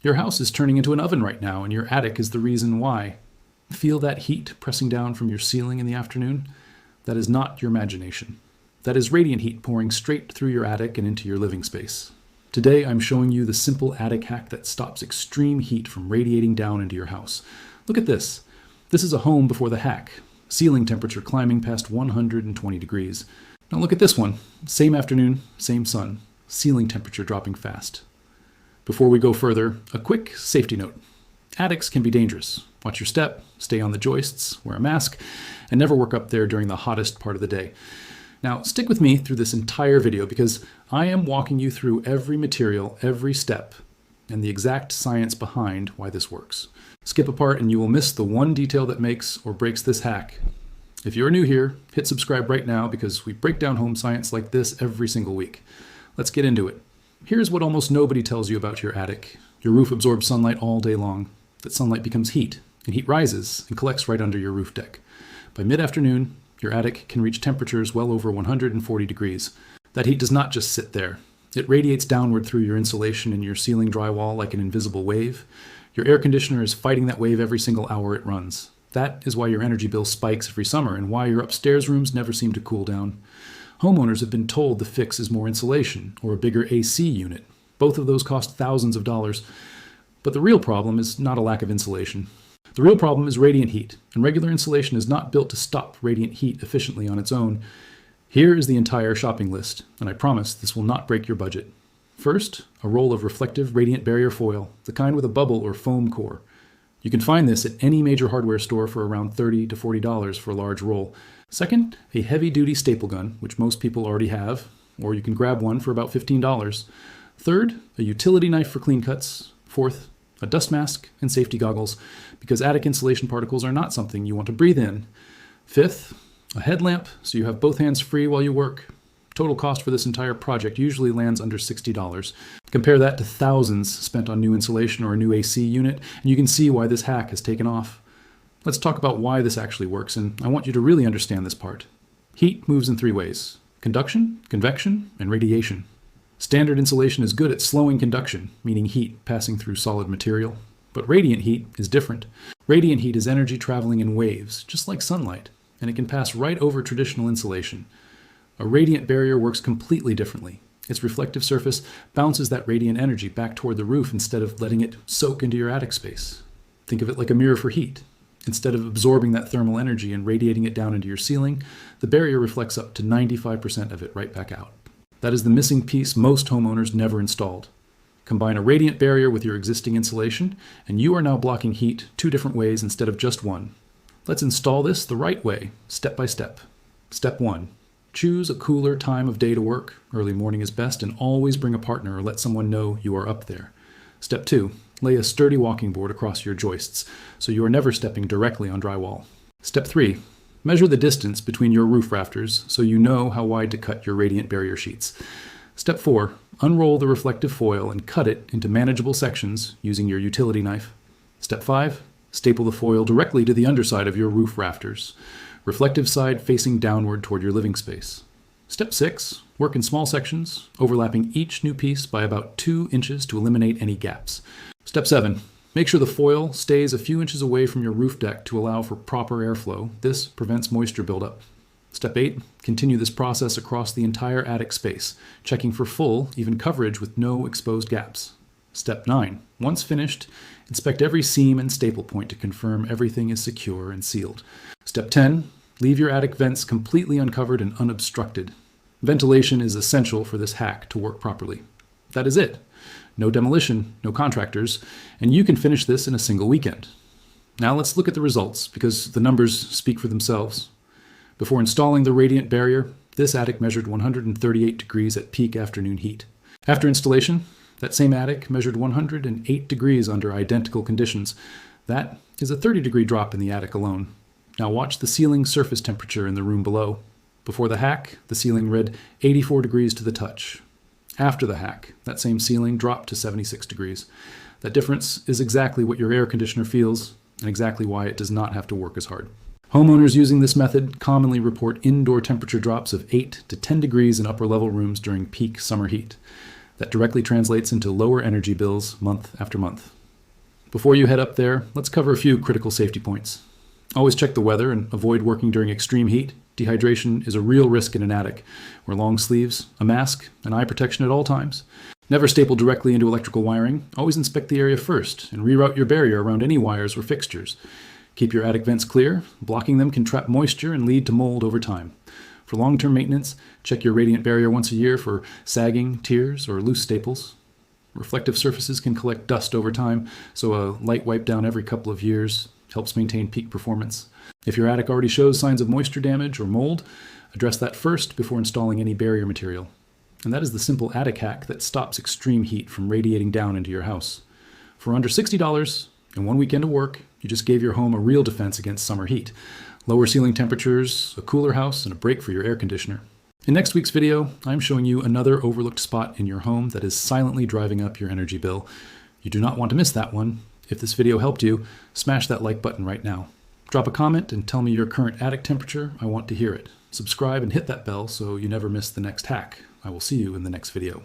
Your house is turning into an oven right now, and your attic is the reason why. Feel that heat pressing down from your ceiling in the afternoon? That is not your imagination. That is radiant heat pouring straight through your attic and into your living space. Today, I'm showing you the simple attic hack that stops extreme heat from radiating down into your house. Look at this. This is a home before the hack. Ceiling temperature climbing past 120 degrees. Now look at this one. Same afternoon, same sun. Ceiling temperature dropping fast. Before we go further, a quick safety note. Attics can be dangerous. Watch your step, stay on the joists, wear a mask, and never work up there during the hottest part of the day. Now, stick with me through this entire video because I am walking you through every material, every step, and the exact science behind why this works. Skip a part and you will miss the one detail that makes or breaks this hack. If you're new here, hit subscribe right now because we break down home science like this every single week. Let's get into it. Here's what almost nobody tells you about your attic. Your roof absorbs sunlight all day long. That sunlight becomes heat, and heat rises and collects right under your roof deck. By mid-afternoon, your attic can reach temperatures well over 140 degrees. That heat does not just sit there. It radiates downward through your insulation and your ceiling drywall like an invisible wave. Your air conditioner is fighting that wave every single hour it runs. That is why your energy bill spikes every summer and why your upstairs rooms never seem to cool down. Homeowners have been told the fix is more insulation or a bigger AC unit. Both of those cost thousands of dollars. But the real problem is not a lack of insulation. The real problem is radiant heat, and regular insulation is not built to stop radiant heat efficiently on its own. Here is the entire shopping list, and I promise this will not break your budget. First, a roll of reflective radiant barrier foil, the kind with a bubble or foam core. You can find this at any major hardware store for around $30 to $40 for a large roll. Second, a heavy-duty staple gun, which most people already have, or you can grab one for about $15. Third, a utility knife for clean cuts. Fourth, a dust mask and safety goggles, because attic insulation particles are not something you want to breathe in. Fifth, a headlamp, so you have both hands free while you work. Total cost for this entire project usually lands under $60. Compare that to thousands spent on new insulation or a new AC unit, and you can see why this hack has taken off. Let's talk about why this actually works, and I want you to really understand this part. Heat moves in three ways: conduction, convection, and radiation. Standard insulation is good at slowing conduction, meaning heat passing through solid material. But radiant heat is different. Radiant heat is energy traveling in waves, just like sunlight, and it can pass right over traditional insulation. A radiant barrier works completely differently. Its reflective surface bounces that radiant energy back toward the roof instead of letting it soak into your attic space. Think of it like a mirror for heat. Instead of absorbing that thermal energy and radiating it down into your ceiling, the barrier reflects up to 95% of it right back out. That is the missing piece most homeowners never installed. Combine a radiant barrier with your existing insulation, and you are now blocking heat two different ways instead of just one. Let's install this the right way, step by step. Step 1. Choose a cooler time of day to work. Early morning is best, and always bring a partner or let someone know you are up there. Step 2. Lay a sturdy walking board across your joists, so you are never stepping directly on drywall. Step 3. Measure the distance between your roof rafters so you know how wide to cut your radiant barrier sheets. Step 4. Unroll the reflective foil and cut it into manageable sections using your utility knife. Step 5. Staple the foil directly to the underside of your roof rafters, reflective side facing downward toward your living space. Step 6. Work in small sections, overlapping each new piece by about 2 inches to eliminate any gaps. Step 7. Make sure the foil stays a few inches away from your roof deck to allow for proper airflow. This prevents moisture buildup. Step 8. Continue this process across the entire attic space, checking for full, even coverage with no exposed gaps. Step 9. Once finished, inspect every seam and staple point to confirm everything is secure and sealed. Step 10. Leave your attic vents completely uncovered and unobstructed. Ventilation is essential for this hack to work properly. That is it. No demolition, no contractors, and you can finish this in a single weekend. Now let's look at the results, because the numbers speak for themselves. Before installing the radiant barrier, this attic measured 138 degrees at peak afternoon heat. After installation, that same attic measured 108 degrees under identical conditions. That is a 30-degree drop in the attic alone. Now watch the ceiling surface temperature in the room below. Before the hack, the ceiling read 84 degrees to the touch. After the hack, that same ceiling dropped to 76 degrees. That difference is exactly what your air conditioner feels, and exactly why it does not have to work as hard. Homeowners using this method commonly report indoor temperature drops of 8 to 10 degrees in upper level rooms during peak summer heat. That directly translates into lower energy bills month after month. Before you head up there, let's cover a few critical safety points. Always check the weather and avoid working during extreme heat. Dehydration is a real risk in an attic. Wear long sleeves, a mask, and eye protection at all times. Never staple directly into electrical wiring. Always inspect the area first and reroute your barrier around any wires or fixtures. Keep your attic vents clear. Blocking them can trap moisture and lead to mold over time. For long-term maintenance, check your radiant barrier once a year for sagging, tears, or loose staples. Reflective surfaces can collect dust over time, so a light wipe down every couple of years helps maintain peak performance. If your attic already shows signs of moisture damage or mold, address that first before installing any barrier material. And that is the simple attic hack that stops extreme heat from radiating down into your house. For under $60 and one weekend of work, you just gave your home a real defense against summer heat. Lower ceiling temperatures, a cooler house, and a break for your air conditioner. In next week's video, I'm showing you another overlooked spot in your home that is silently driving up your energy bill. You do not want to miss that one. If this video helped you, smash that like button right now. Drop a comment and tell me your current attic temperature. I want to hear it. Subscribe and hit that bell so you never miss the next hack. I will see you in the next video.